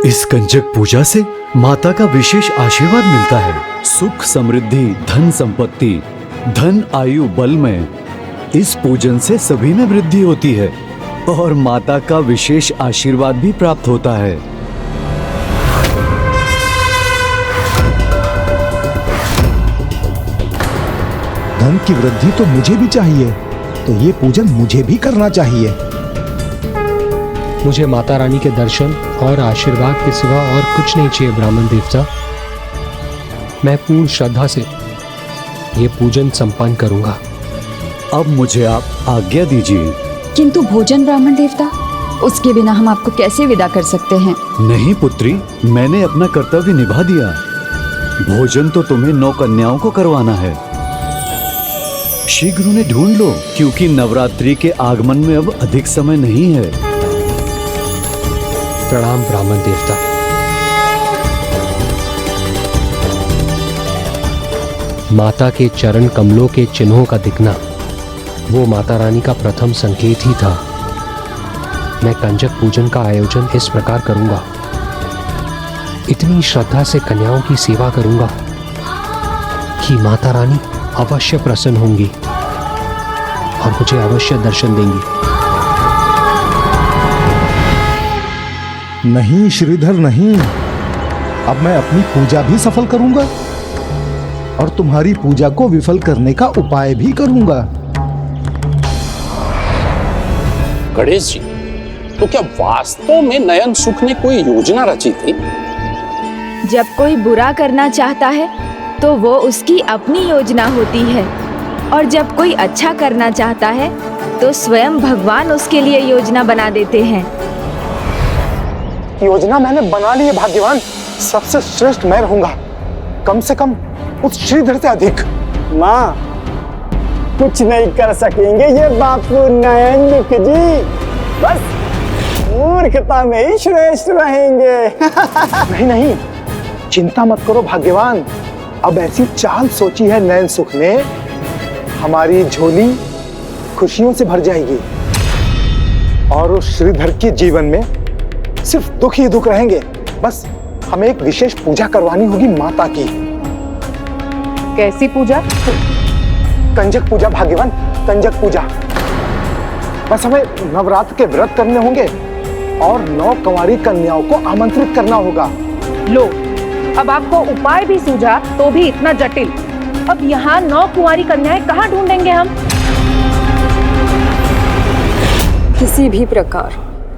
इस कंजक पूजा से माता का विशेष आशीर्वाद मिलता है। सुख, समृद्धि, धन संपत्ति, धन, आयु, बल में इस पूजन से सभी में वृद्धि होती है और माता का विशेष आशीर्वाद भी प्राप्त होता है। धन की वृद्धि तो मुझे भी चाहिए, तो ये पूजन मुझे भी करना चाहिए। मुझे माता रानी के दर्शन और आशीर्वाद के सिवा और कुछ नहीं चाहिए ब्राह्मण देवता। मैं पूर्ण श्रद्धा से ये पूजन संपन्न करूंगा। अब मुझे आप आज्ञा दीजिए। किंतु भोजन ब्राह्मण देवता, उसके बिना हम आपको कैसे विदा कर सकते हैं? नहीं पुत्री, मैंने अपना कर्तव्य निभा दिया। भोजन तो तुम्हें 9 कन्याओं को करवाना है। शीघ्र उन्हें ढूंढ लो, क्योंकि नवरात्रि के आगमन में अब अधिक समय नहीं है। प्रणाम ब्राह्मण देवता। माता के चरण कमलों के चिन्हों का दिखना वो माता रानी का प्रथम संकेत ही था। मैं कंजक पूजन का आयोजन इस प्रकार करूंगा। इतनी श्रद्धा से कन्याओं की सेवा करूंगा कि माता रानी अवश्य प्रसन्न होंगी और मुझे अवश्य दर्शन देंगी। नहीं श्रीधर, नहीं। अब मैं अपनी पूजा भी सफल करूंगा और तुम्हारी पूजा को विफल करने का उपाय भी करूंगा। गणेश जी, तो क्या वास्तव में नयन सुख ने कोई योजना रची थी? जब कोई बुरा करना चाहता है तो वो उसकी अपनी योजना होती है, और जब कोई अच्छा करना चाहता है तो स्वयं भगवान उसके लिए योजना बना देते हैं। योजना मैंने बना ली है भाग्यवान। सबसे श्रेष्ठ मैं रहूंगा, कम से कम उस श्रीधर से अधिक। माँ, कुछ नहीं कर सकेंगे ये बापू नयन दुख जी, बस मूर्खता में ही श्रेष्ठ रहेंगे। नहीं नहीं, चिंता मत करो भाग्यवान। अब ऐसी चाल सोची है नयन सुख ने, हमारी झोली खुशियों से भर जाएगी और उस श्रीधर के जीवन में सिर्फ दुख ही दुख रहेंगे। बस हमें एक विशेष पूजा करवानी होगी माता की। कैसी पूजा? कंजक पूजा भाग्यवान, कंजक पूजा। बस हमें नवरात्र के व्रत करने होंगे और 9 कुंवारी कन्याओं को आमंत्रित करना होगा। लो, अब आपको उपाय भी सूझा तो भी इतना जटिल। अब यहाँ 9 कुंवारी कन्याएं कहाँ ढूंढेंगे हम? किसी भी प्रकार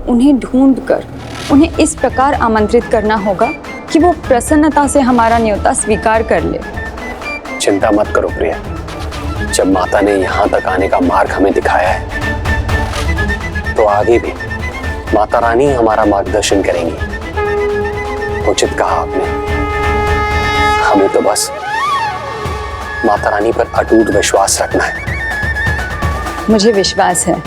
उन्हें ढूंढकर उन्हें इस प्रकार आमंत्रित करना होगा कि वो प्रसन्नता से हमारा न्योता स्वीकार कर ले। चिंता मत करो प्रिया, जब माता ने यहाँ तक आने का मार्ग हमें दिखाया है तो आगे भी माता रानी हमारा मार्गदर्शन करेंगी। उचित कहा आपने। हमें तो बस माता रानी पर अटूट विश्वास रखना है। मुझे विश्वास है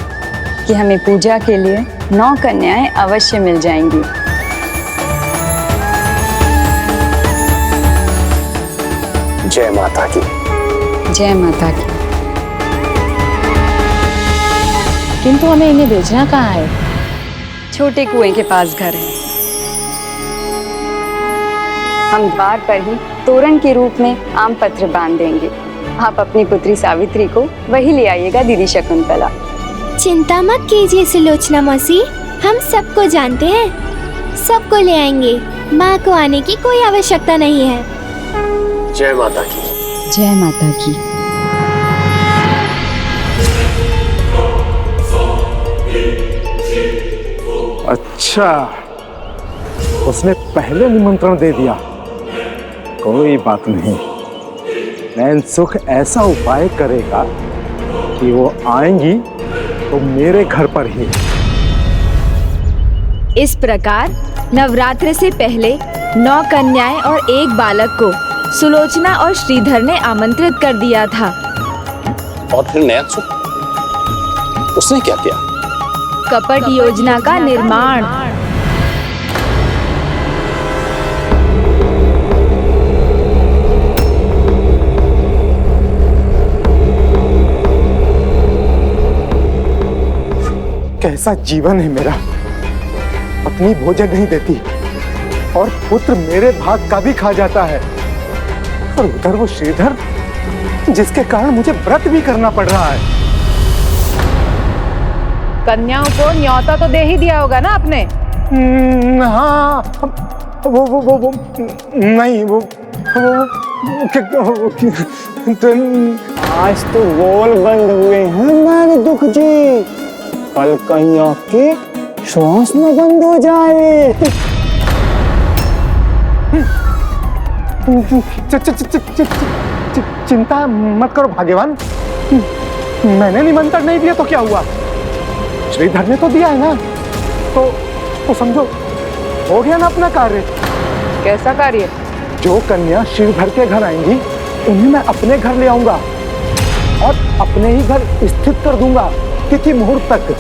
कि हमें पूजा के लिए 9 कन्याएं अवश्य मिल जाएंगी। जय माता की। जय माता की। किंतु हमें इन्हें भेजना कहाँ है? छोटे कुएं के पास घर है। हम द्वार पर ही तोरण के रूप में आम पत्र बांध देंगे। आप अपनी पुत्री सावित्री को वही ले आइएगा दीदी शकुंतला। चिंता मत कीजिए सुलोचना मौसी, हम सबको जानते हैं, सबको ले आएंगे। माँ को आने की कोई आवश्यकता नहीं है। जय माता की। जय माता की। अच्छा, उसने पहले निमंत्रण दे दिया। कोई बात नहीं, नैन सुख ऐसा उपाय करेगा कि वो आएंगी तो मेरे घर पर ही। इस प्रकार नवरात्र से पहले 9 कन्याएं और 1 बालक को सुलोचना और श्रीधर ने आमंत्रित कर दिया था। और फिर नयन सुख, उसने क्या किया? कपट योजना का निर्माण। कैसा जीवन है मेरा, अपनी भोजन नहीं देती, और पुत्र मेरे भाग का भी खा जाता है। और उधर वो श्रीधर जिसके कारण मुझे व्रत भी करना पड़ रहा है। कन्याओं को न्योता तो दे ही दिया होगा ना आपने? हाँ, वो नहीं, आज तो बोल बंद हुए हैं हमारे दुख जी, कल कहीं आपके श्वास में बंद हो जाए। चिंता मत करो भाग्यवान, मैंने निमंत्रण नहीं दिया तो क्या हुआ, श्रीधर ने तो दिया है ना, तो समझो हो गया ना अपना कार्य। कैसा कार्य? जो कन्या श्रीधर के घर आएंगी उन्हें मैं अपने घर ले आऊंगा और अपने ही घर स्थित कर दूंगा तिथि मुहूर्त तक,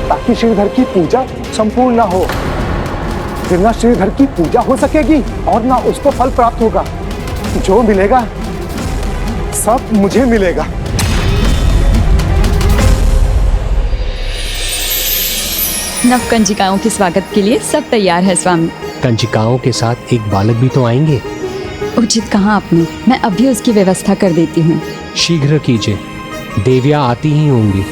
ताकि श्रीधर की पूजा संपूर्ण ना हो। फिर ना श्रीधर की पूजा हो सकेगी और ना उसको फल प्राप्त होगा। जो मिलेगा सब मुझे मिलेगा। नव कंजिकाओं के स्वागत के लिए सब तैयार है स्वामी। कंजिकाओं के साथ एक बालक भी तो आएंगे। उचित कहा आपने, मैं अभी उसकी व्यवस्था कर देती हूँ। शीघ्र कीजिए, देवियाँ आती ही होंगी।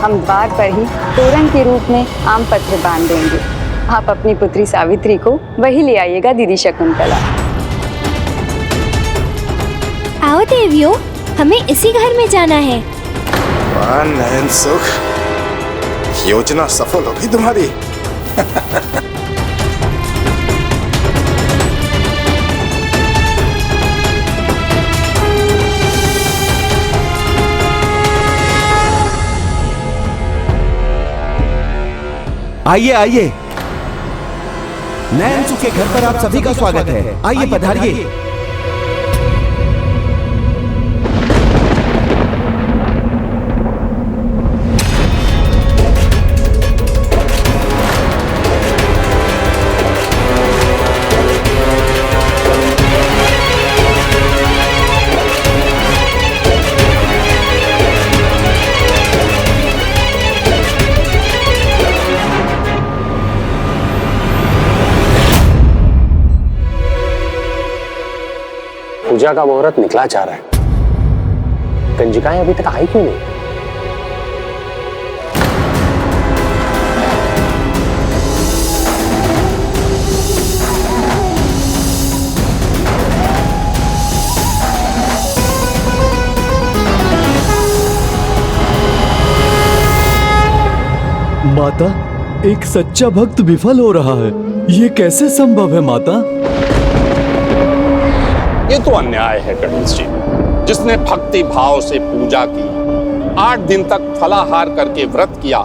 हम द्वार पर ही तोरण के रूप में आम पत्र बांध देंगे। आप अपनी पुत्री सावित्री को वही ले आइएगा दीदी शकुंतला। आओ देवियों, हमें इसी घर में जाना है। वाह नयन सुख, योजना सफल होगी तुम्हारी। आइए आइए, नयन सुख के घर पर आप सभी का स्वागत है। आइए पधारिए। पूजा का मुहूर्त निकला जा रहा है, कंजिकाएं अभी तक आई क्यों नहीं? माता, एक सच्चा भक्त विफल हो रहा है। ये कैसे संभव है माता? ये तो अन्याय है गणेश जी। जिसने भक्ति भाव से पूजा की, 8 दिन तक फलाहार करके व्रत किया,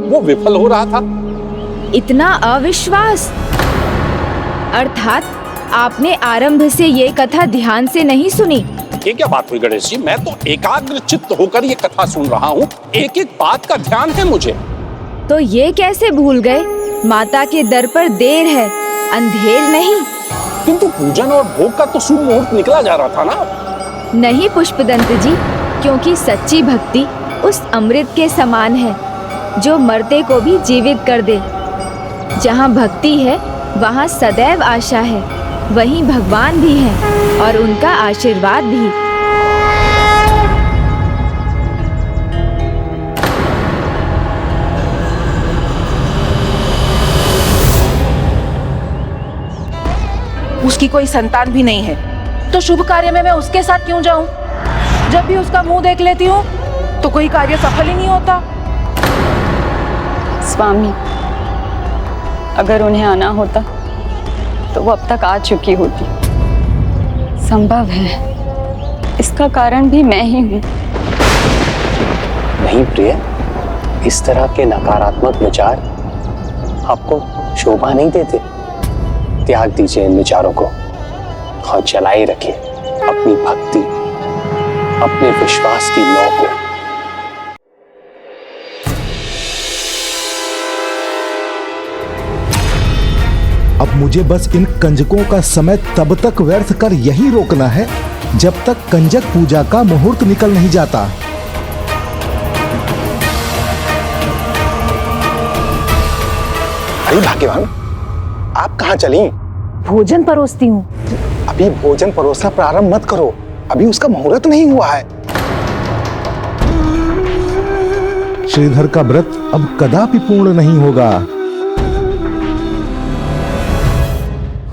वो विफल हो रहा था। इतना अविश्वास! अर्थात आपने आरंभ से ये कथा ध्यान से नहीं सुनी। ये क्या बात हुई गणेश जी? मैं तो एकाग्र चित्त होकर ये कथा सुन रहा हूँ। एक एक बात का ध्यान है मुझे। तो ये कैसे भूल गए? माता के दर पर देर है, अंधेर नहीं। किंतु पूजन और भोग का तो शुभ मुहूर्त निकला जा रहा था ना। नहीं पुष्पदंत जी, क्योंकि सच्ची भक्ति उस अमृत के समान है जो मरते को भी जीवित कर दे। जहाँ भक्ति है वहाँ सदैव आशा है, वहीं भगवान भी हैं और उनका आशीर्वाद भी। उसकी कोई संतान भी नहीं है, तो शुभ कार्य में मैं उसके साथ क्यों जाऊं? जब भी उसका मुंह देख लेती हूँ तो कोई कार्य सफल ही नहीं होता। स्वामी, अगर उन्हें आना होता तो वो अब तक आ चुकी होती। संभव है इसका कारण भी मैं ही हूँ। नहीं प्रिय, इस तरह के नकारात्मक विचार आपको शोभा नहीं देते। त्याग दीजिए इन विचारों को और चलाए रखिए अपनी भक्ति, अपने विश्वास की नौ को। अब मुझे बस इन कंजकों का समय तब तक व्यर्थ कर यही रोकना है जब तक कंजक पूजा का मुहूर्त निकल नहीं जाता। अरे भाग्यवान, आप कहाँ चली? भोजन परोसती हूँ। अभी भोजन परोसना प्रारंभ मत करो, अभी उसका मुहूर्त नहीं हुआ है। श्रीधर का व्रत अब कदापि पूर्ण नहीं होगा।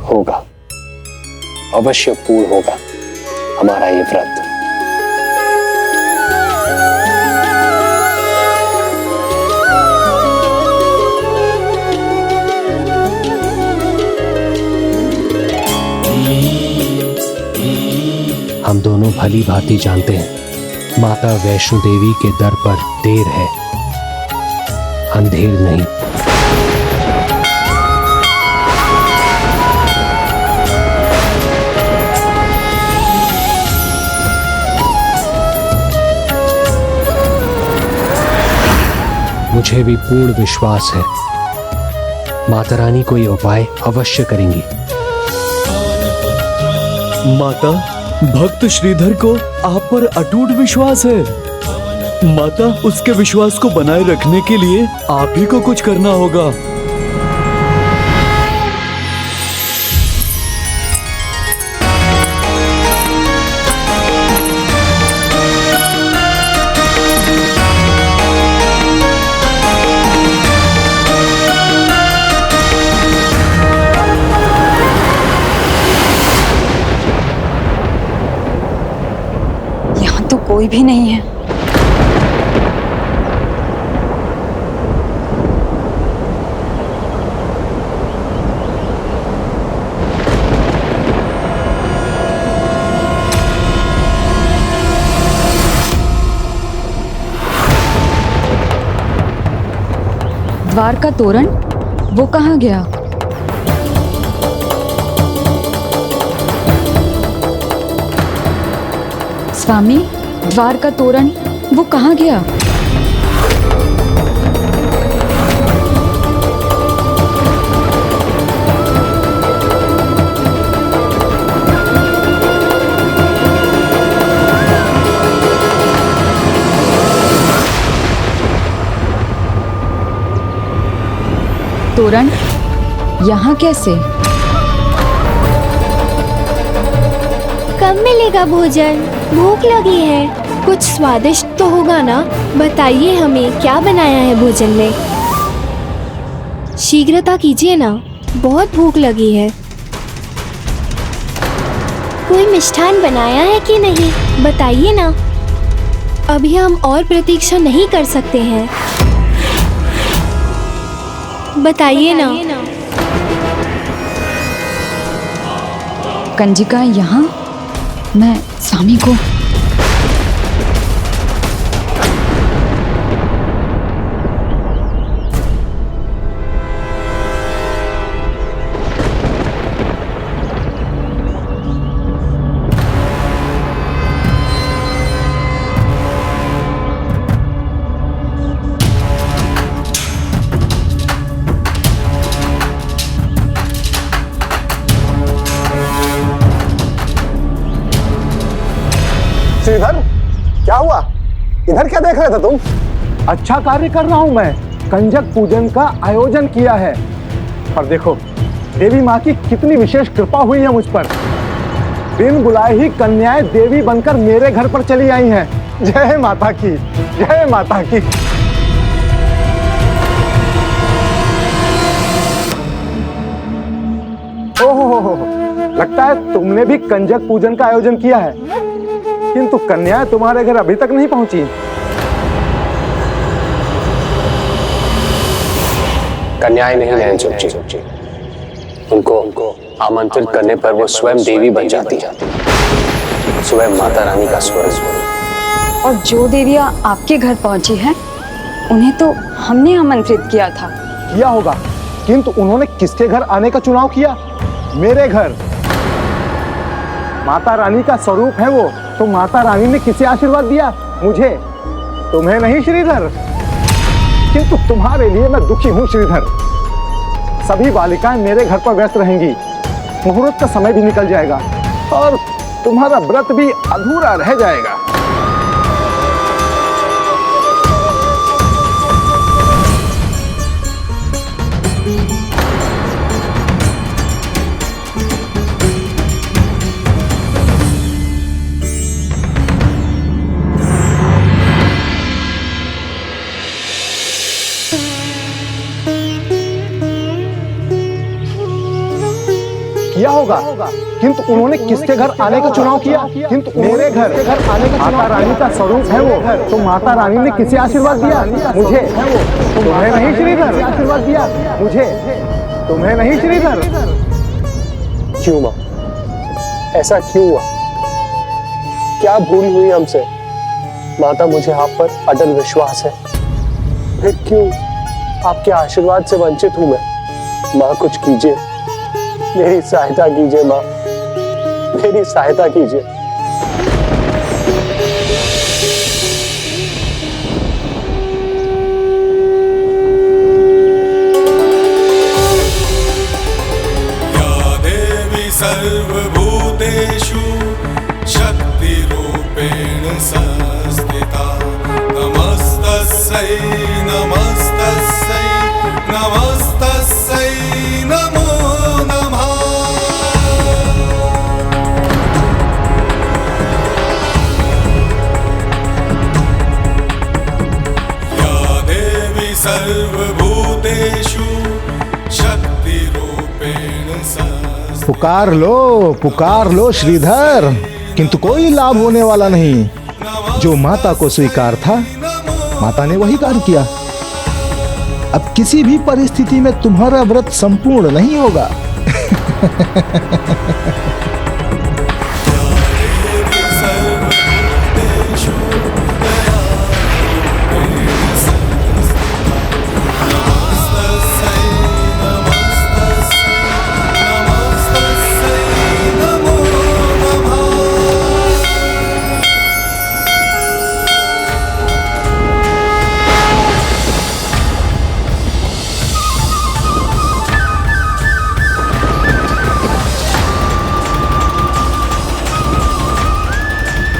होगा, अवश्य पूर्ण होगा हमारा ये व्रत। हम दोनों भली भांति जानते हैं माता वैष्णो देवी के दर पर देर है, अंधेर नहीं। मुझे भी पूर्ण विश्वास है माता रानी कोई उपाय अवश्य करेंगी। माता, भक्त श्रीधर को आप पर अटूट विश्वास है। माता, उसके विश्वास को बनाए रखने के लिए आप ही को कुछ करना होगा। तो कोई भी नहीं है। द्वार का तोरण, वो कहाँ गया? स्वामी, द्वार का तोरण वो कहाँ गया? तोरण यहाँ कैसे? कब मिलेगा भोजन? भूख लगी है, कुछ स्वादिष्ट तो होगा ना? बताइए हमें क्या बनाया है भोजन में। शीघ्रता कीजिए ना, बहुत भूख लगी है। कोई मिष्ठान बनाया है कि नहीं, बताइए ना। अभी हम और प्रतीक्षा नहीं कर सकते हैं, बताइए ना। कंजिका यहाँ, मैं स्वामी को। श्रीधर, क्या हुआ? इधर क्या देख रहे थे तुम? अच्छा कार्य कर रहा हूं मैं। कंजक पूजन का आयोजन किया है और देखो देवी माँ की कितनी विशेष कृपा हुई है मुझ पर। बिन बुलाए ही कन्याएं देवी बनकर मेरे घर पर चली आई हैं। जय माता की, जय माता की। ओहो, लगता है तुमने भी कंजक पूजन का आयोजन किया है, किंतु कन्याएं तुम्हारे घर अभी तक नहीं पहुंची। कन्याएं नहीं नैन सुख जी, उनको आमंत्रित करने पर वो स्वयं देवी बन जाती है, स्वयं माता रानी का स्वरूप। और जो देवियां आपके घर पहुंची हैं, उन्हें तो हमने आमंत्रित किया था। किया होगा, किंतु उन्होंने किसके घर आने का चुनाव किया? मेरे घर। माता रानी का स्वरूप है वो, तो माता रानी ने किसे आशीर्वाद दिया? मुझे, तुम्हें नहीं श्रीधर। किंतु तुम्हारे लिए मैं दुखी हूं श्रीधर। सभी बालिकाएं मेरे घर पर व्यस्त रहेंगी, मुहूर्त का समय भी निकल जाएगा और तुम्हारा व्रत भी अधूरा रह जाएगा। किया होगा, किंतु उन्होंने किसके घर आने का चुनाव किया? किंतु मेरे घर आने का। माता रानी का स्वरूप है वो, तो माता रानी ने किसे आशीर्वाद दिया? मुझे। तुम्हें नहीं श्रीधर। आशीर्वाद दिया मुझे, तुम्हें नहीं श्रीधर। क्यों माँ, ऐसा क्यों हुआ? क्या भूल हुई हमसे? माता, मुझे आप पर अटल विश्वास है, फिर क्यों आपके आशीर्वाद से वंचित हूं मैं? माँ, कुछ कीजिए, मेरी सहायता कीजिए माँ, मेरी सहायता कीजिए। या देवी सर्वभूतेषु शक्तिरूपेण संस्थिता, नमस्तस्यै नमस्तस्यै नमस्तस्यै नमो नमः। या देवी सर्वभूतेषु शक्तिरूपेण संस्थिता। पुकार लो श्रीधर, किंतु कोई लाभ होने वाला नहीं। जो माता को स्वीकार था, माता ने वही कार्य किया। अब किसी भी परिस्थिति में तुम्हारा व्रत संपूर्ण नहीं होगा।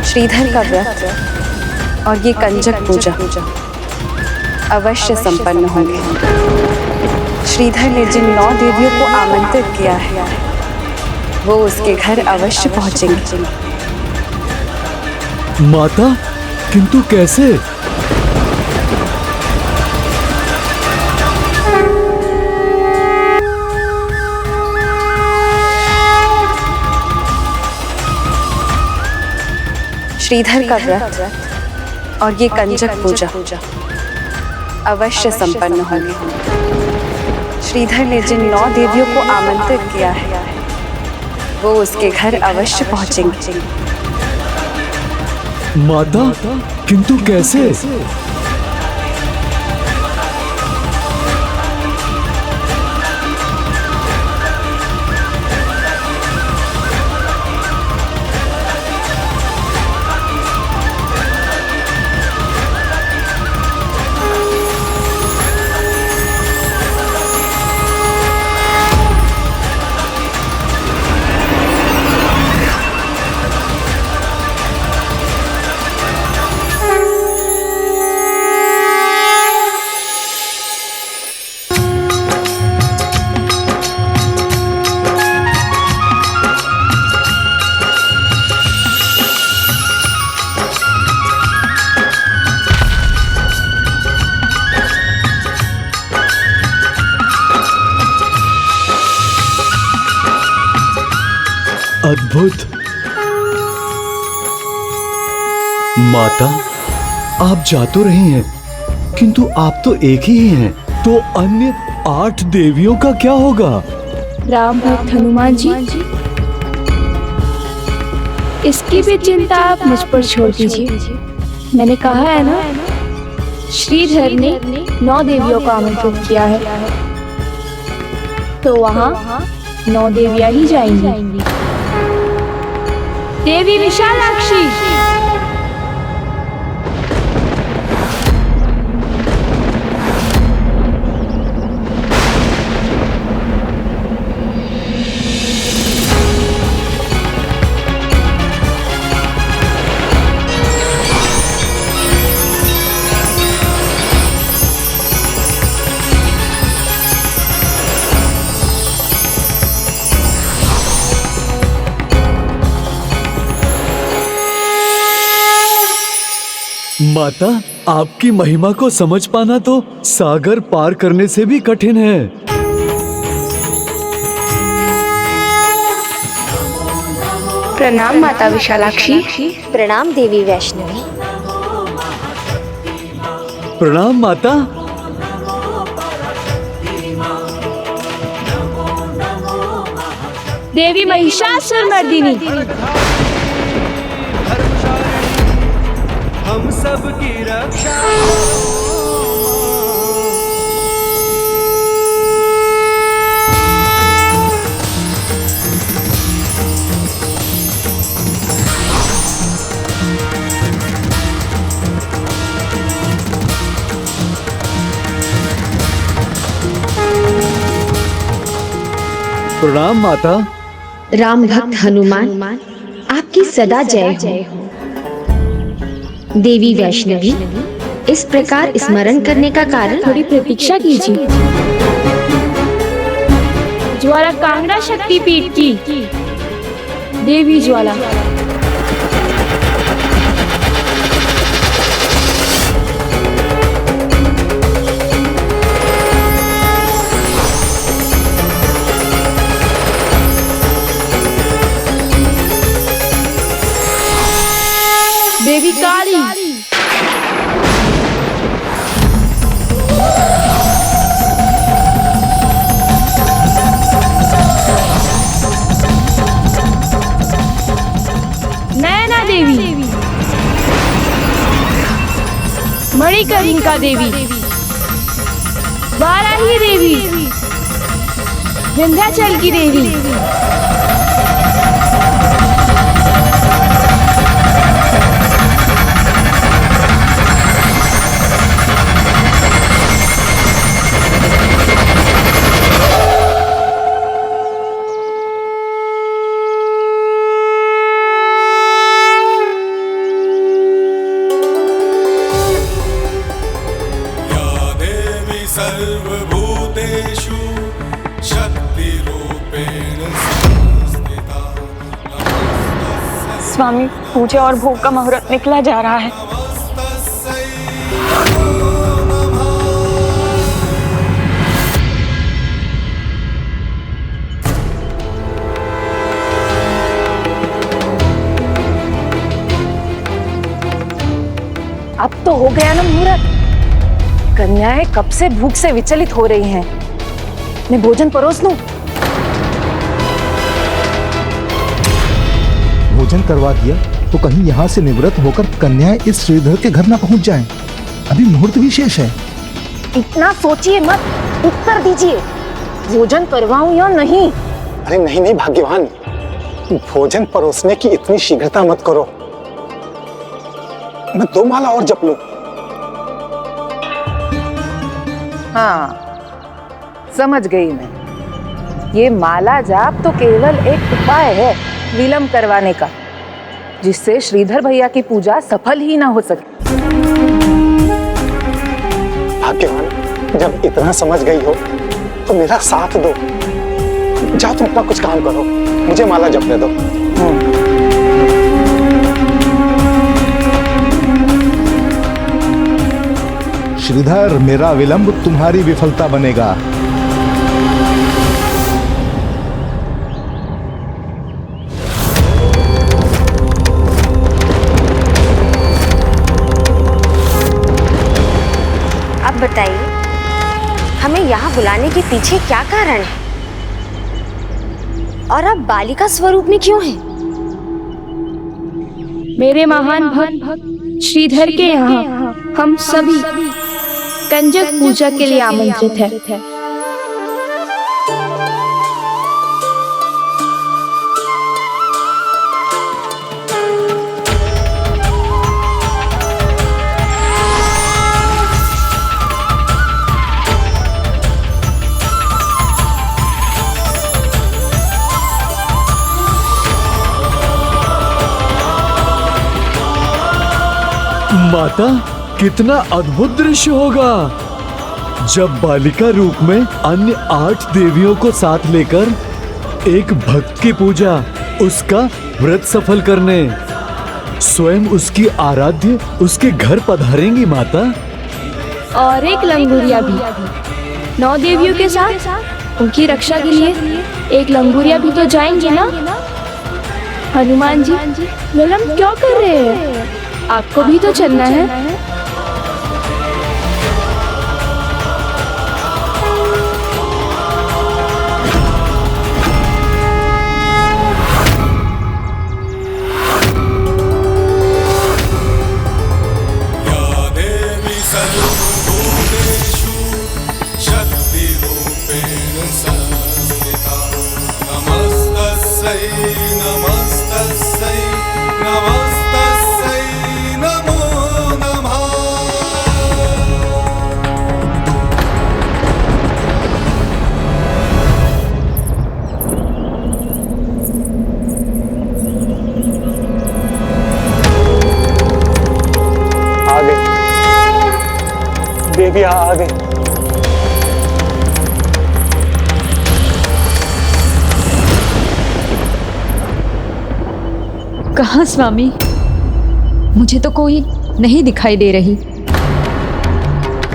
श्रीधर का व्रत और ये कंजक पूजा अवश्य संपन्न होंगे। श्रीधर ने जिन 9 देवियों को आमंत्रित किया है, वो उसके घर अवश्य पहुंचेंगे। माता, किंतु कैसे? श्रीधर का व्रत और ये कंजक पूजा अवश्य संपन्न होंगे। श्रीधर ने जिन 9 देवियों को आमंत्रित किया है, वो उसके घर अवश्य पहुंचेंगे। माता, किंतु कैसे? अद्भुत। माता, आप जा तो रही हैं, किंतु आप तो एक ही हैं, तो अन्य 8 देवियों का क्या होगा? राम भक्त हनुमान जी, इसकी भी चिंता आप मुझ पर छोड़ दीजिए। मैंने कहा है ना, श्रीधर ने 9 देवियों को आमंत्रित किया है, तो वहाँ 9 देवियां ही जाएंगी। देवी विशालाक्षी, माता, आपकी महिमा को समझ पाना तो सागर पार करने से भी कठिन है। प्रणाम माता विशालाक्षी। प्रणाम देवी वैष्णवी। प्रणाम माता। देवी महिषासुरमर्दिनी, हम सब की रक्षा। प्रणाम माता। राम भक्त हनुमान, आपकी सदा जय हो। देवी वैष्णवी, इस प्रकार स्मरण करने का कारण? थोड़ी प्रतीक्षा कीजिए। ज्वाला कांगड़ा शक्तिपीठ की देवी ज्वाला। देवी काली, नैना देवी, मणिकर्णिका देवी, वाराही देवी, विंध्याचल की देवी, सर्वभूतेषु शक्तिरूपेण संस्थिता। स्वामी, पूजा और भोग का मुहूर्त निकला जा रहा है। अब तो हो गया ना मुहूर्त। कन्याएं कब से भूख से विचलित हो रही हैं। मैं भोजन परोस दूं? भोजन करवा दिया तो कहीं यहाँ से निवृत्त होकर कन्याएं इस श्रीधर के घर ना पहुंच जाएं। अभी मुहूर्त भी शेष है। इतना सोचिए मत, उत्तर दीजिए, भोजन करवाऊं या नहीं? अरे नहीं नहीं भाग्यवान, भोजन परोसने की इतनी शीघ्रता मत करो। मैं 2 माला और जप लूं। हाँ, समझ गई मैं। ये माला जाप तो केवल एक उपाय है विलंब करवाने का, जिससे श्रीधर भैया की पूजा सफल ही ना हो सके। भाग्यवान, जब इतना समझ गई हो तो मेरा साथ दो। जाओ तुम अपना कुछ काम करो, मुझे माला जपने दो। श्रीधर, मेरा विलंब तुम्हारी विफलता बनेगा। अब बताइए, हमें यहाँ बुलाने के पीछे क्या कारण है? और अब बालिका स्वरूप में क्यों है? मेरे महान भक्त श्रीधर के यहाँ हम सभी कंजक पूजा के लिए आमंत्रित हैं। माता, कितना अद्भुत दृश्य होगा जब बालिका रूप में अन्य 8 देवियों को साथ लेकर एक भक्त की पूजा, उसका व्रत सफल करने स्वयं उसकी आराध्य उसके घर पधारेंगी माता। और एक लंगूरिया भी 9 देवियों के साथ उनकी रक्षा के लिए एक लंगूरिया भी तो जाएंगी ना। हनुमान जी, विलंब क्यों कर रहे हैं? आपको भी तो चलना है। देवी आ गई। कहाँ स्वामी? मुझे तो कोई नहीं दिखाई दे रही।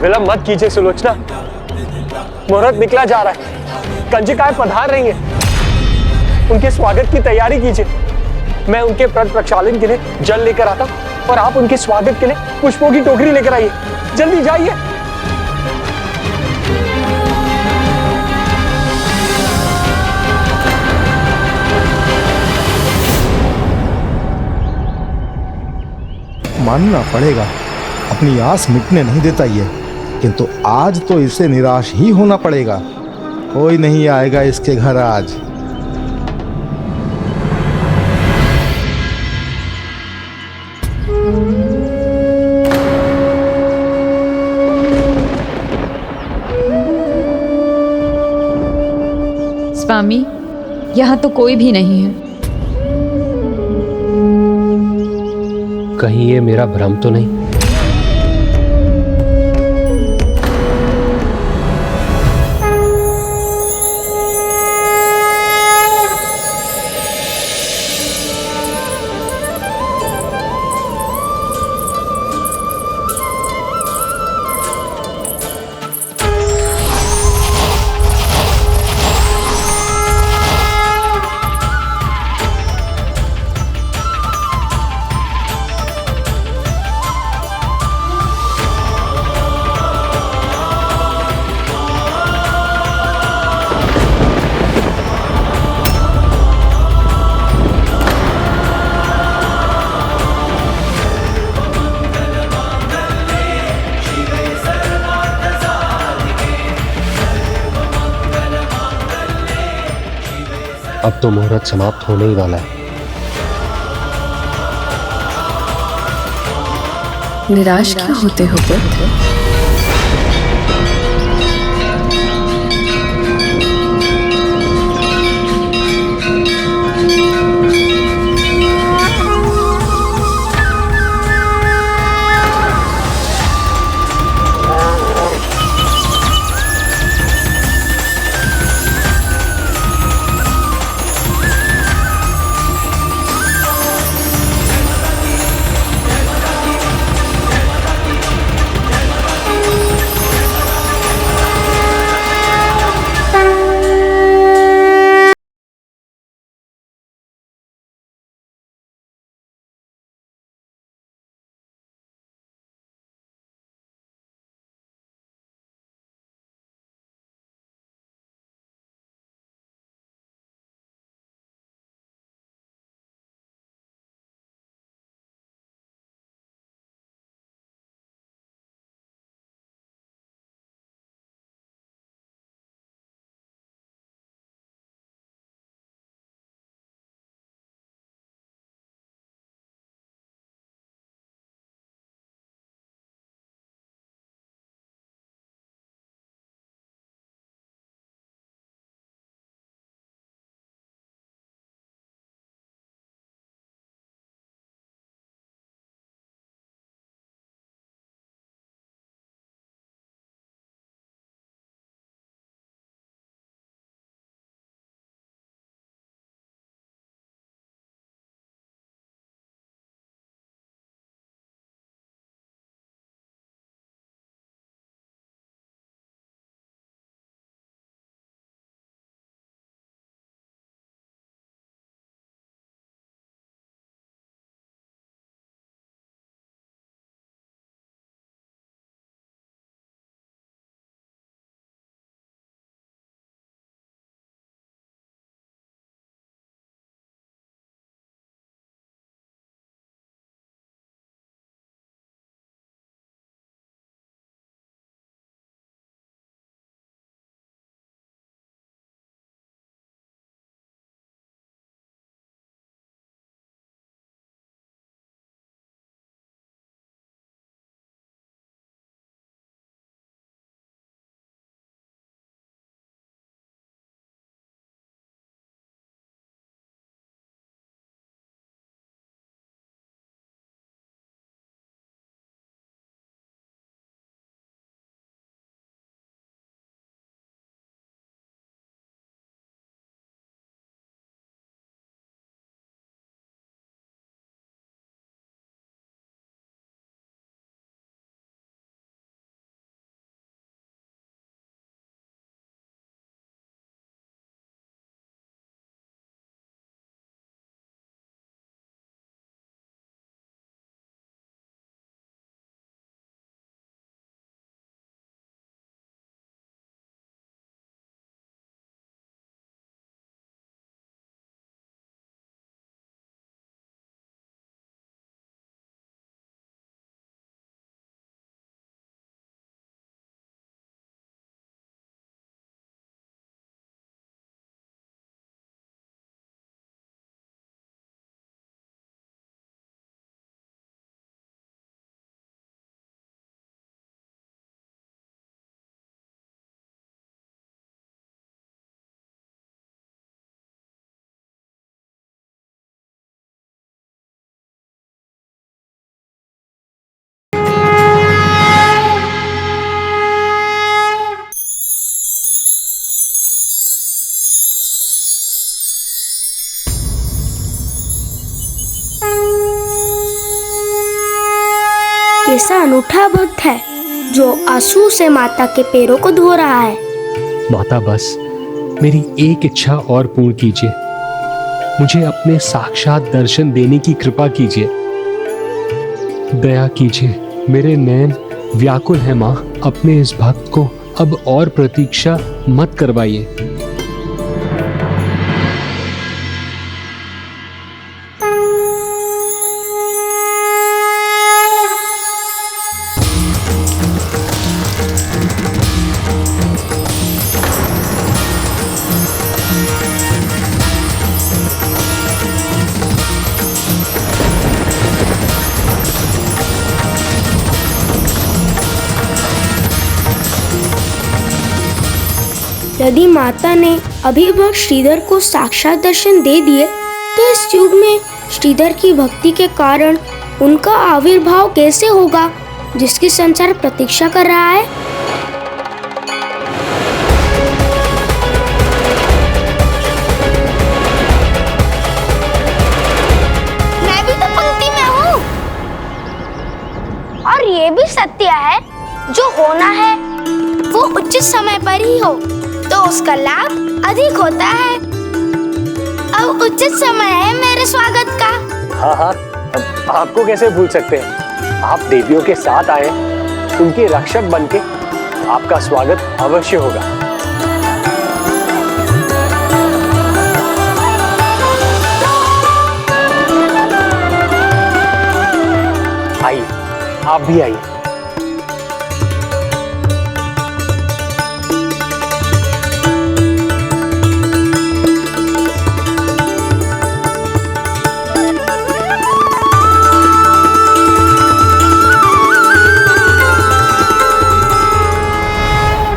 विलंब मत कीजिए सुलोचना, मुहूर्त निकला जा रहा है। कंजिकाएं पधार रही हैं, उनके स्वागत की तैयारी कीजिए। मैं उनके व्रत प्रक्षालन के लिए जल लेकर आता हूं और आप उनके स्वागत के लिए पुष्पों की टोकरी लेकर आइए। जल्दी जाइए। मानना पड़ेगा, अपनी आस मिटने नहीं देता ये, किंतु आज तो इसे निराश ही होना पड़ेगा। कोई नहीं आएगा इसके घर आज। स्वामी, यहाँ तो कोई भी नहीं है। कहीं ये मेरा भ्रम तो नहीं? अब तो मुहूर्त समाप्त होने ही वाला है। निराश क्यों होते हो पुत्र? कैसा अनूठा भक्त है जो आंसू से माता के पैरों को धो रहा है। माता बस मेरी एक इच्छा और पूर्ण कीजिए, मुझे अपने साक्षात दर्शन देने की कृपा कीजिए। दया कीजिए, मेरे नयन व्याकुल है माँ, अपने इस भक्त को अब और प्रतीक्षा मत करवाइए। यदि माता ने अभी वह श्रीधर को साक्षात दर्शन दे दिए तो इस युग में श्रीधर की भक्ति के कारण उनका आविर्भाव कैसे होगा, जिसकी संसार प्रतीक्षा कर रहा है। मैं भी तो पंक्ति में हूँ। और ये भी सत्य है, जो होना है वो उचित समय पर ही हो तो उसका लाभ अधिक होता है। अब उचित समय है मेरे स्वागत का। हाँ हाँ, आपको कैसे भूल सकते हैं। आप देवियों के साथ आए, उनके रक्षक बनके आपका स्वागत अवश्य होगा। आइए, आप भी आइए।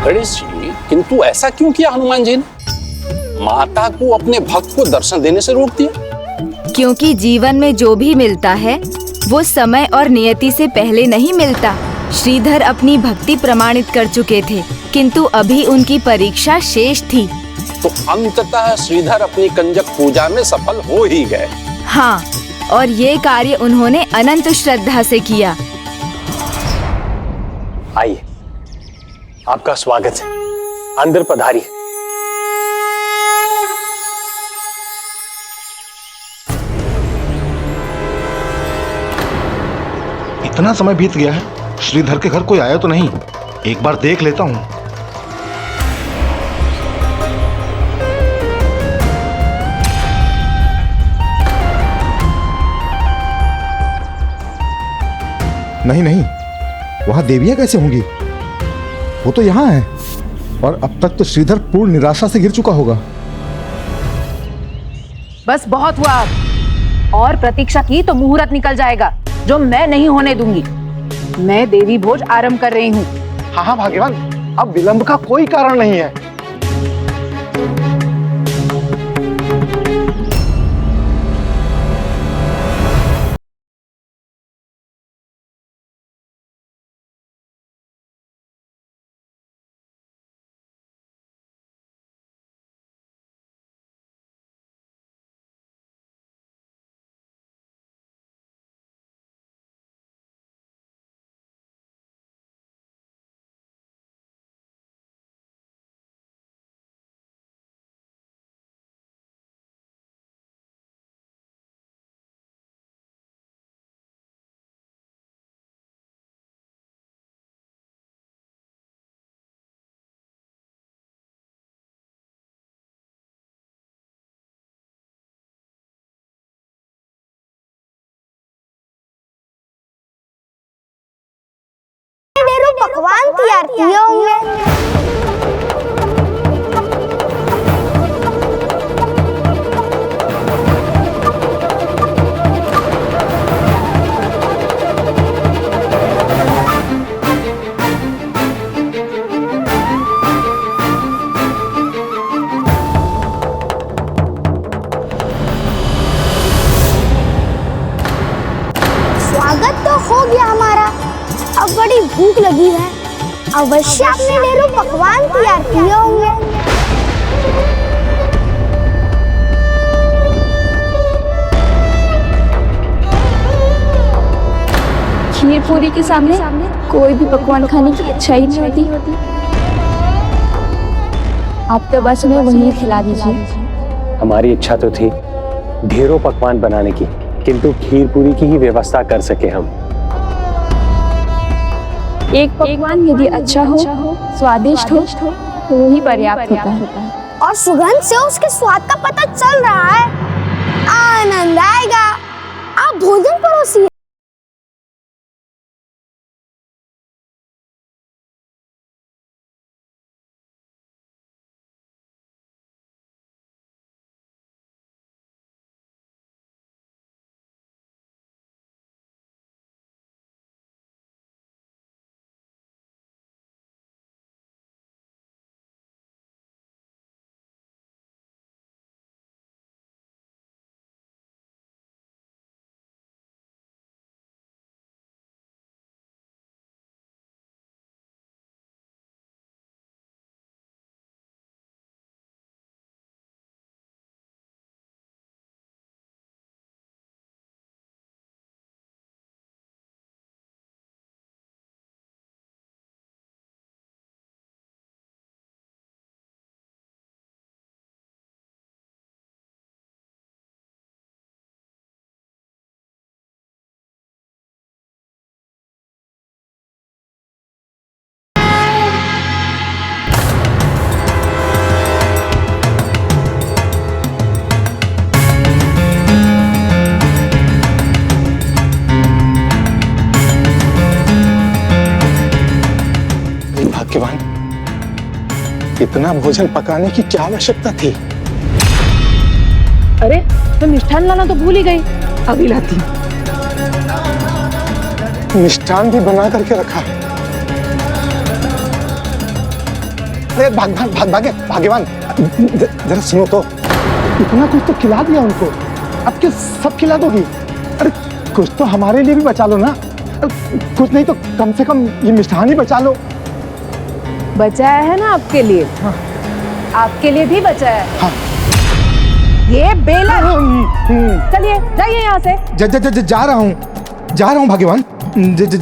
गणेश जी, किंतु ऐसा क्यों किया हनुमान जी ने? माता को अपने भक्त को दर्शन देने से रोक दिया? क्योंकि जीवन में जो भी मिलता है वो समय और नियति से पहले नहीं मिलता। श्रीधर अपनी भक्ति प्रमाणित कर चुके थे, किंतु अभी उनकी परीक्षा शेष थी। तो अंततः श्रीधर अपनी कंजक पूजा में सफल हो ही गए। हाँ, और ये कार्य उन्होंने अनंत श्रद्धा से किया। आइए, आपका स्वागत है। अंदर पधारिए। इतना समय बीत गया है, श्रीधर के घर कोई आया तो नहीं। एक बार देख लेता हूँ। नहीं नहीं, वहां देवियां कैसे होंगी? वो तो यहाँ है, और अब तक तो श्रीधर पूर्ण निराशा से गिर चुका होगा। बस बहुत हुआ अब। और प्रतीक्षा की तो मुहूर्त निकल जाएगा, जो मैं नहीं होने दूंगी। मैं देवी भोज आरंभ कर रही हूँ। हाँ हाँ भाग्यवान, अब विलंब का कोई कारण नहीं है। पकवान तैयार किए होंगे। स्वागत तो हो गया हमारा, अब बड़ी भूख लगी है। अवश्य आपने ढेरों पकवान तैयार किए होंगे। खीर पूरी के सामने कोई भी पकवान खाने की इच्छा ही नहीं होती। आप तो बस हमें वहीं खिला दीजिए। हमारी इच्छा तो थी ढेरों पकवान बनाने की, किंतु खीर पूरी की ही व्यवस्था कर सके हम। एक पकवान यदि अच्छा हो, स्वादिष्ट हो, तो वही पर्याप्त होता है। और सुगंध से उसके स्वाद का पता चल रहा है। आनंद आएगा। आप भोजन परोसिए। इतना भोजन पकाने की क्या आवश्यकता थी? अरे मैं मिष्ठान लाना तो भूल ही गई, अभी लाती हूँ। मिष्ठान भी बना करके रखा है। अरे भाग्यवान, जरा सुनो तो, इतना कुछ तो खिला दिया उनको, अब क्या सब खिला दोगी? अरे कुछ तो हमारे लिए भी बचा लो ना, कुछ नहीं तो कम से कम ये मिष्ठान ही बचा लो। बचाया है ना आपके लिए। हाँ। आपके लिए भी बचाया है। हाँ। ये बेला, चलिए जाइए यहाँ से। जा रहा हूँ भाग्यवान,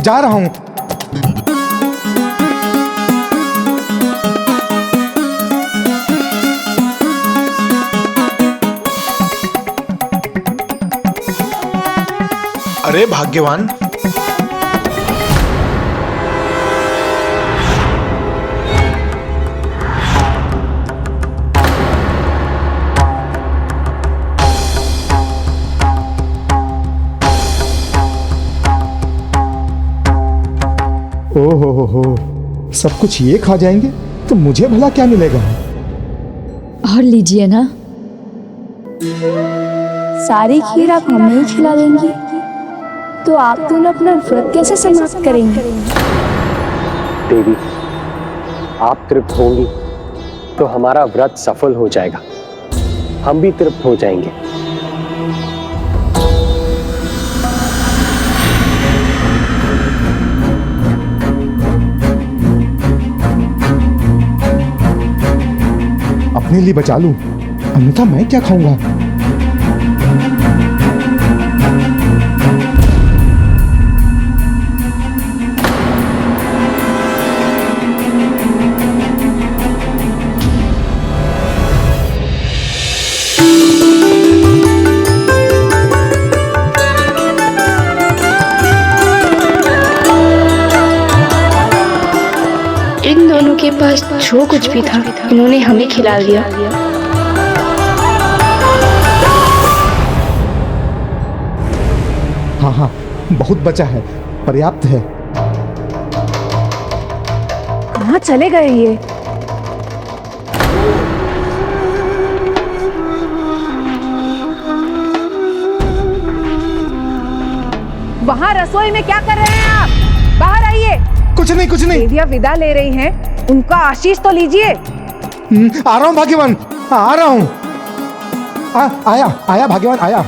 जा रहा हूँ। अरे भाग्यवान, ओहो, सब कुछ ये खा जाएंगे तो मुझे भला क्या मिलेगा? और लीजिए ना, सारी खीर आप हमें ही खिला देंगी तो आप दोनों अपना व्रत कैसे समाप्त करेंगे? देवी, आप तृप्त होंगी तो हमारा व्रत सफल हो जाएगा, हम भी तृप्त हो जाएंगे। अपने लिए बचा लूं, अन्यथा मैं क्या खाऊंगा? इन दोनों के पास जो कुछ भी था इन्होंने हमें खिला दिया। हाँ, बहुत बचा है, पर्याप्त है। कहाँ चले गए ये? वहाँ रसोई में क्या कर रहे हैं आप? बाहर आइए। कुछ नहीं। देवियाँ विदा ले रही हैं, उनका आशीष तो लीजिए। आ रहा हूँ भाग्यवान, आ रहा हूँ। आया भाग्यवान, आया।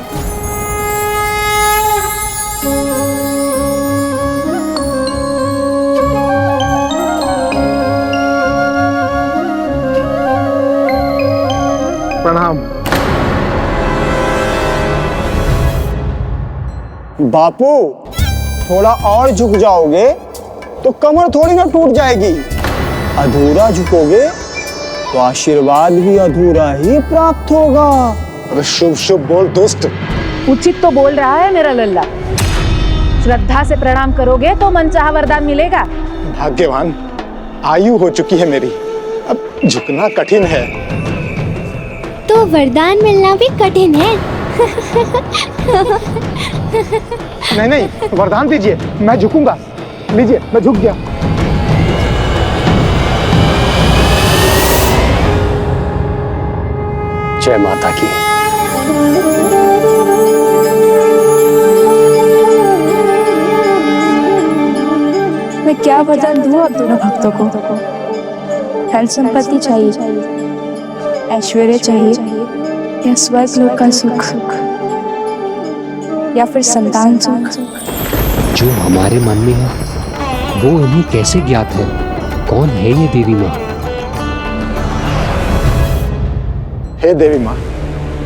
प्रणाम। बापू, थोड़ा और झुक जाओगे तो कमर थोड़ी ना टूट जाएगी। अधूरा झुकोगे तो आशीर्वाद भी अधूरा ही प्राप्त होगा। अरे शुभ शुभ बोल दोस्त। उचित तो बोल रहा है मेरा लल्ला। श्रद्धा से प्रणाम करोगे तो मनचाहा वरदान मिलेगा। भाग्यवान, आयु हो चुकी है मेरी, अब झुकना कठिन है। तो वरदान मिलना भी कठिन है। नहीं, वरदान दीजिए, मैं झुकूंगा। लीजिए, मैं झुक गया। जय माता की। मैं क्या वरदान दूं आप दोनों भक्तों को? धन संपत्ति चाहिए, ऐश्वर्य चाहिए, या स्वर्ग लोक का सुख, या फिर संतान सुख? जो हमारे मन में है वो इन्हें कैसे ज्ञात है? कौन है ये देवी माँ? हे देवी माँ,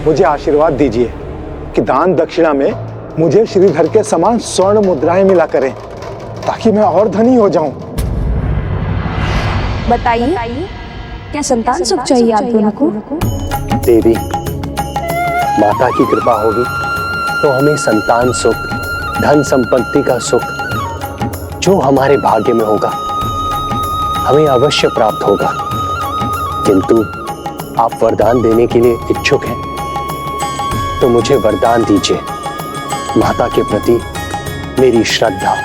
मुझे आशीर्वाद दीजिए कि दान दक्षिणा में मुझे श्रीधर के समान स्वर्ण मुद्राएं मिला करें, ताकि मैं और धनी हो जाऊं। बताइए, क्या संतान सुख चाहिए आप दोनों को? देवी, माता की कृपा होगी तो हमें संतान सुख, धन संपत्ति का सुख जो हमारे भाग्य में होगा हमें अवश्य प्राप्त होगा। किंतु आप वरदान देने के लिए इच्छुक हैं तो मुझे वरदान दीजिए। माता के प्रति मेरी श्रद्धा,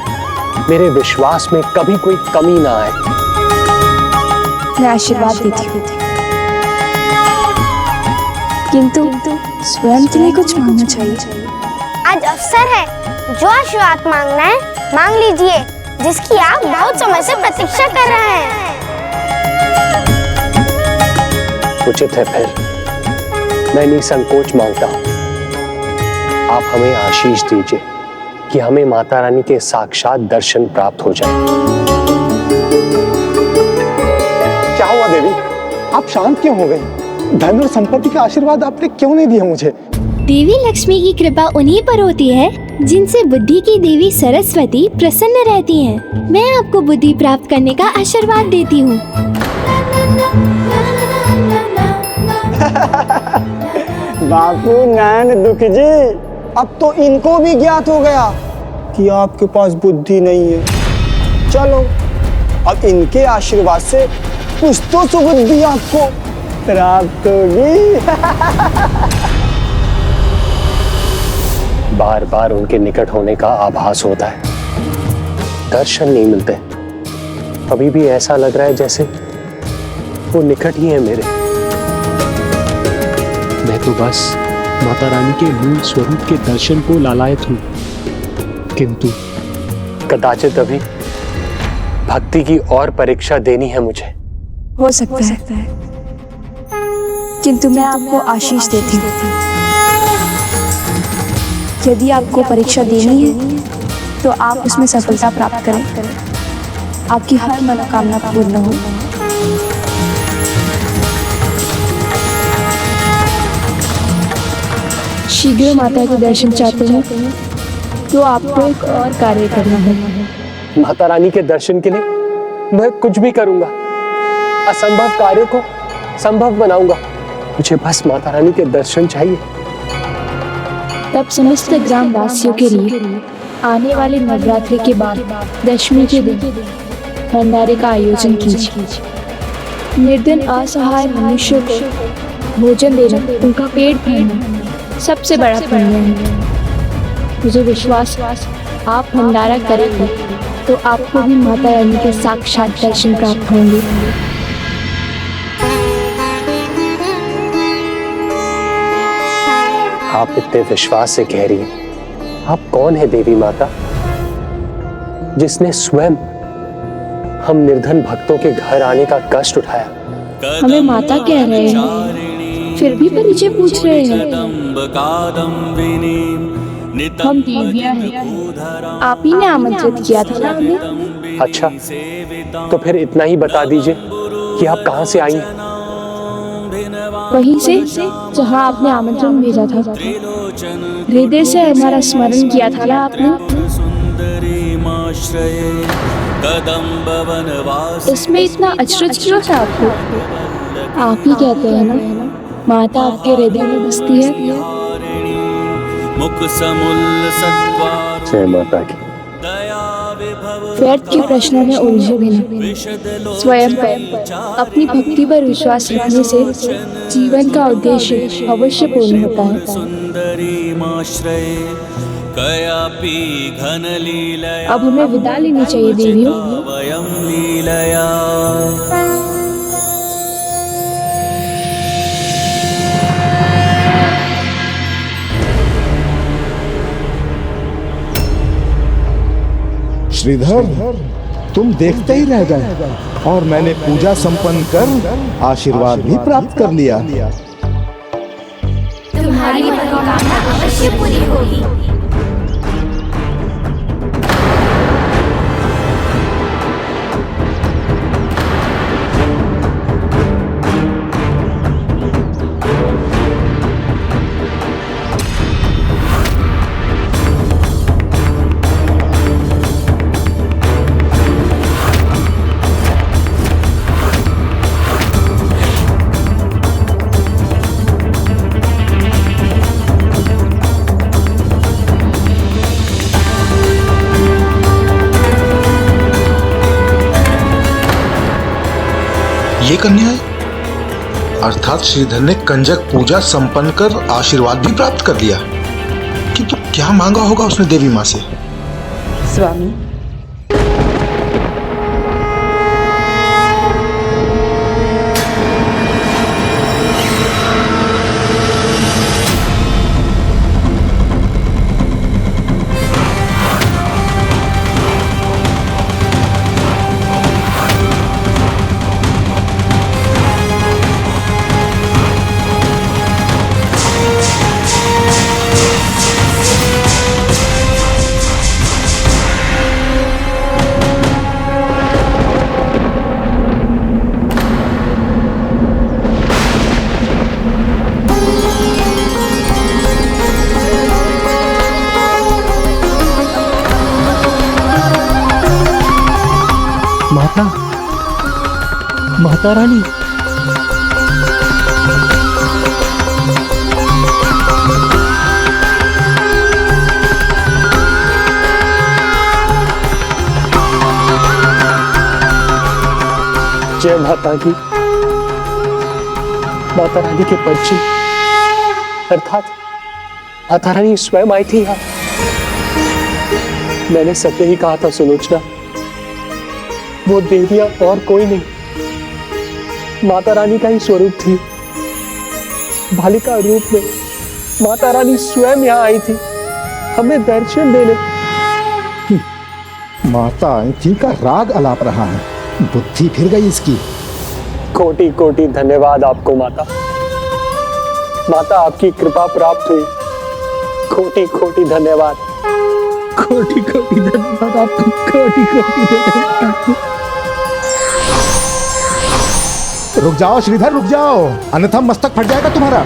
मेरे विश्वास में कभी कोई कमी ना आए। मैं आशीर्वाद देती हूँ। किंतु स्वयं के लिए कुछ मांगना चाहिए। आज अवसर है, जो आशीर्वाद मांगना है मांग लीजिए, जिसकी आप बहुत समय से प्रतीक्षा कर रहे हैं। उचित है, फिर मैं निसंकोच मांगता हूं। आप हमें आशीष दीजिए कि हमें माता रानी के साक्षात दर्शन प्राप्त हो जाए। क्या हुआ देवी, आप शांत क्यों हो गई? धन और संपत्ति का आशीर्वाद आपने क्यों नहीं दिया मुझे? देवी लक्ष्मी की कृपा उन्हीं पर होती है जिनसे बुद्धि की देवी सरस्वती प्रसन्न रहती हैं। मैं आपको बुद्धि प्राप्त करने का आशीर्वाद देती हूँ। बापू नैन दुख जी, अब तो इनको भी ज्ञात हो गया कि आपके पास बुद्धि नहीं है। चलो, अब इनके आशीर्वाद से कुछ तो सुबुद्धि आपको प्राप्त होगी। बार बार उनके निकट होने का आभास होता है, दर्शन नहीं मिलते। अभी भी ऐसा लग रहा है जैसे वो निकट ही है मेरे। मैं तो बस माता रानी के मूल स्वरूप के दर्शन को लालायत हूँ, किंतु कदाचित अभी भक्ति की और परीक्षा देनी है मुझे। हो सकता है, किंतु मैं आपको आशीष देती हूँ। यदि आपको परीक्षा देनी है तो आप उसमें सफलता प्राप्त करें, आपकी हर मनोकामना पूर्ण हो। शीघ्र माता के दर्शन चाहते हैं तो आपको एक और कार्य करना है। माता रानी के दर्शन के लिए मैं कुछ भी करूंगा, असंभव कार्य को संभव बनाऊंगा। मुझे बस माता रानी के दर्शन चाहिए। तब समस्त ग्राम वासियों के लिए आने वाले नवरात्रि के बाद दशमी के दिन भंडारे का आयोजन कीजिए। निर्धन असहाय मनुष्यों को भोजन देना, उनका पेट भरना सबसे बड़ा पुण्य है। मुझे विश्वास आप भंडारा करेंगे तो आपको भी माता रानी के साक्षात दर्शन प्राप्त होंगे। आप इतने विश्वास से कह रही हैं। आप कौन है देवी माता, जिसने स्वयं हम निर्धन भक्तों के घर आने का कष्ट उठाया? हमें माता कह रहे हैं, फिर भी परिचय पूछ रहे हैं। हम देवियां हैं, आप ही ने आमंत्रित किया था ना हमें। अच्छा, तो फिर इतना ही बता दीजिए कि आप कहाँ से आई हैं? वहीं से जहाँ आपने आमंत्रण भेजा था। हृदय से हमारा स्मरण किया था ना आपने। इसमें इतना अचरज क्यों था आपको? आप ही कहते हैं ना, माता आपके हृदय में बसती है। जय माता की। व्यर्थ के प्रश्नों में उलझे बिना स्वयं पर अपनी भक्ति पर विश्वास रखने से जीवन का उद्देश्य अवश्य पूर्ण होता है। अब हमें विदा लेनी चाहिए देवियों। श्रीधर, तुम देखते ही रह गए और मैंने पूजा संपन्न कर आशीर्वाद भी प्राप्त कर लिया। तुम्हारी मनोकामना अवश्य पूरी होगी। ये कन्या है, अर्थात श्रीधर ने कंजक पूजा संपन्न कर आशीर्वाद भी प्राप्त कर लिया। किंतु क्या मांगा होगा उसने देवी माँ से? स्वामी, माता, माता रानी। जय माता की। माता रानी के पंछी अर्थात माता रानी स्वयं आई थी यहाँ। मैंने सत्य ही कहा था सुलोचना, वो देवियां और कोई नहीं, माता रानी का ही स्वरूप थी। बालिका रूप में माता रानी स्वयं यहाँ आई थी हमें दर्शन देने। माता आई थी का राग अलाप रहा है, बुद्धि फिर गई इसकी। कोटि कोटि धन्यवाद आपको माता। माता आपकी कृपा प्राप्त हुई, कोटि कोटि धन्यवाद। कोटि कोटि धन्यवाद आपको, कोटि कोटि धन्यवाद। रुक जाओ श्रीधर, रुक जाओ, अन्यथा मस्तक फट जाएगा तुम्हारा।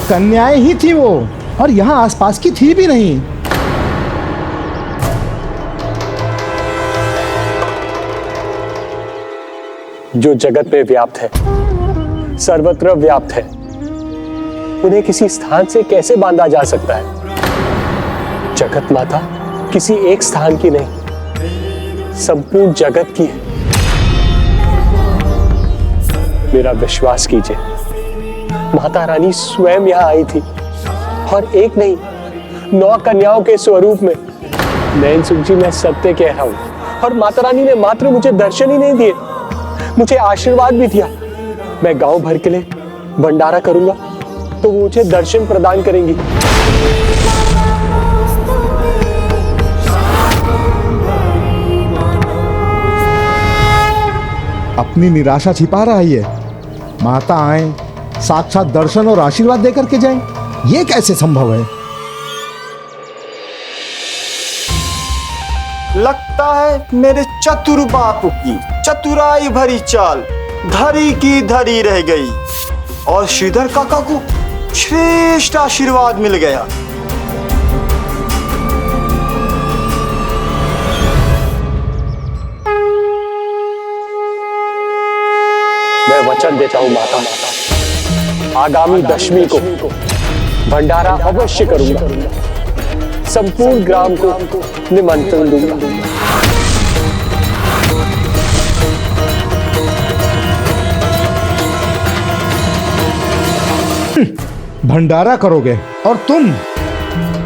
कन्याएं ही थी वो, और यहाँ आसपास की थी भी नहीं। जो जगत में व्याप्त है, सर्वत्र व्याप्त है, उन्हें किसी स्थान से कैसे बांधा जा सकता है? जगत माता किसी एक स्थान की नहीं, संपूर्ण जगत की है। मेरा विश्वास कीजिए, माता रानी स्वयं यहाँ आई थी, और एक नहीं 9 कन्याओं के स्वरूप में। नैन सुख जी, मैं सत्य कह रहा हूं, और माता रानी ने मात्र मुझे दर्शन ही नहीं दिए, मुझे आशीर्वाद भी दिया। मैं गांव भर के लिए भंडारा करूंगा तो वो मुझे दर्शन प्रदान करेंगी। अपनी निराशा छिपा रहा है ये। माता आए, साक्षात दर्शन और आशीर्वाद देकर के जाएं, ये कैसे संभव है? लगता है मेरे चतुर बापू की चतुराई भरी चाल धरी की धरी रह गई, और श्रीधर काका को श्रेष्ठ आशीर्वाद मिल गया। मैं वचन देता हूं माता, आगामी दशमी को भंडारा अवश्य करूंगा, संपूर्ण ग्राम को निमंत्रण दूंगा। भंडारा करोगे, और तुम?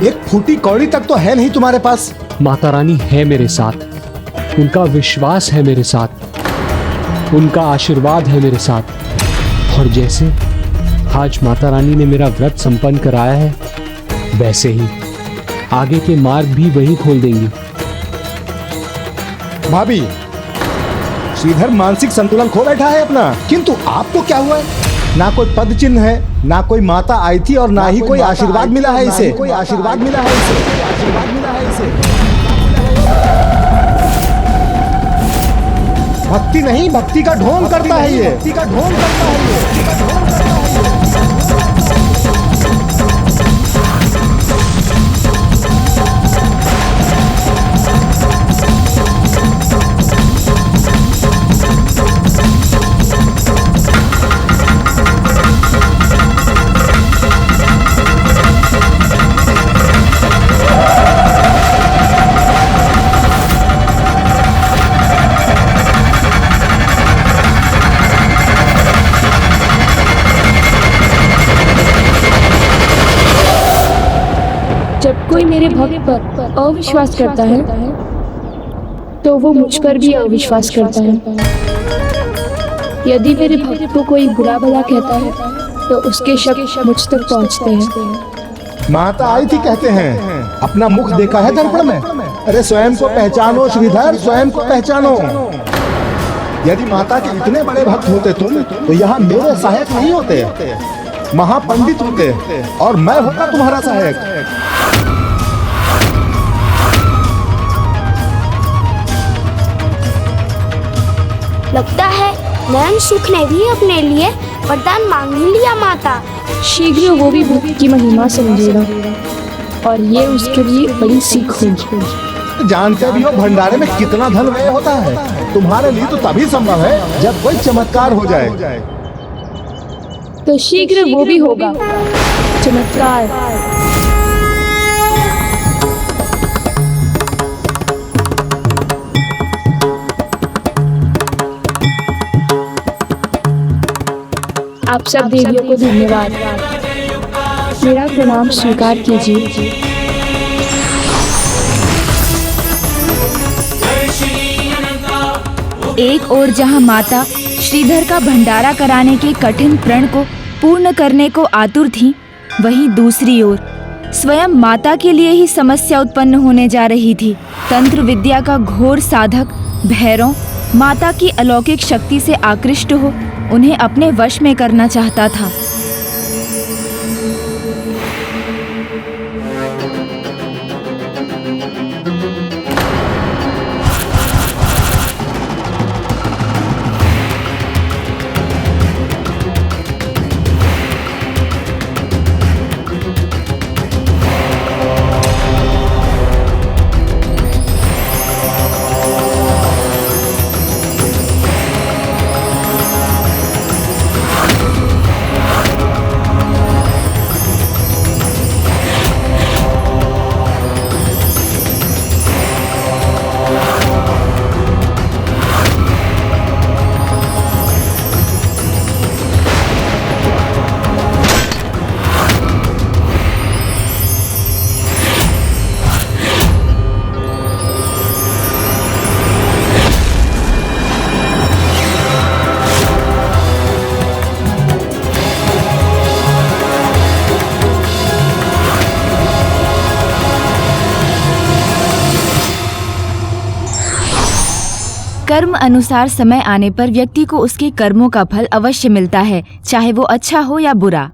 एक फूटी कौड़ी तक तो है नहीं तुम्हारे पास। माता रानी है मेरे साथ, उनका विश्वास है मेरे साथ, उनका आशीर्वाद है मेरे साथ। और जैसे आज माता रानी ने मेरा व्रत संपन्न कराया है, वैसे ही आगे के मार्ग भी वही खोल देंगी। भाभी, श्रीधर मानसिक संतुलन खो बैठा है अपना, किंतु आपको क्या हुआ है? ना कोई पद चिन्ह है, ना कोई माता आई थी, और ना ही कोई आशीर्वाद मिला है इसे। कोई आशीर्वाद मिला है इसे, आशीर्वाद मिला है इसे। भक्ति नहीं, भक्ति का ढोंग करता है ये, भक्ति का ढोंग करता है ये। जब कोई मेरे भक्त पर अविश्वास करता है तो वो मुझ पर भी अविश्वास करता है। यदि मेरे भक्त को कोई बुरा भला कहता है तो उसके शक मुझ तक पहुंचते हैं। माता आई थी कहते हैं, अपना मुख देखा है दर्पण में? अरे स्वयं को पहचानो श्रीधर, स्वयं को पहचानो। यदि माता के इतने बड़े भक्त होते तुम, तो यहाँ मेरे सहायक नहीं होते, महापंडित होते, और मैं होता तुम्हारा सहायक। लगता है नैन सुख ने भी अपने लिए वरदान मांग ही लिया माता। शीघ्र वो भी भक्ति की महिमा समझेगा और ये उसके लिए बड़ी सीख होगी। जानते भी हो भंडारे में कितना धन व्यय होता है। तुम्हारे लिए तो तभी संभव है जब कोई चमत्कार हो जाए। तो शीघ्र वो भी होगा चमत्कार। आप सब देवियों को धन्यवाद। मेरा प्रणाम स्वीकार कीजिए। एक ओर जहां माता श्रीधर का भंडारा कराने के कठिन प्रण को पूर्ण करने को आतुर थी, वहीं दूसरी ओर स्वयं माता के लिए ही समस्या उत्पन्न होने जा रही थी। तंत्र विद्या का घोर साधक भैरव माता की अलौकिक शक्ति से आकृष्ट हो उन्हें अपने वश में करना चाहता था। कर्म अनुसार समय आने पर व्यक्ति को उसके कर्मों का फल अवश्य मिलता है, चाहे वो अच्छा हो या बुरा।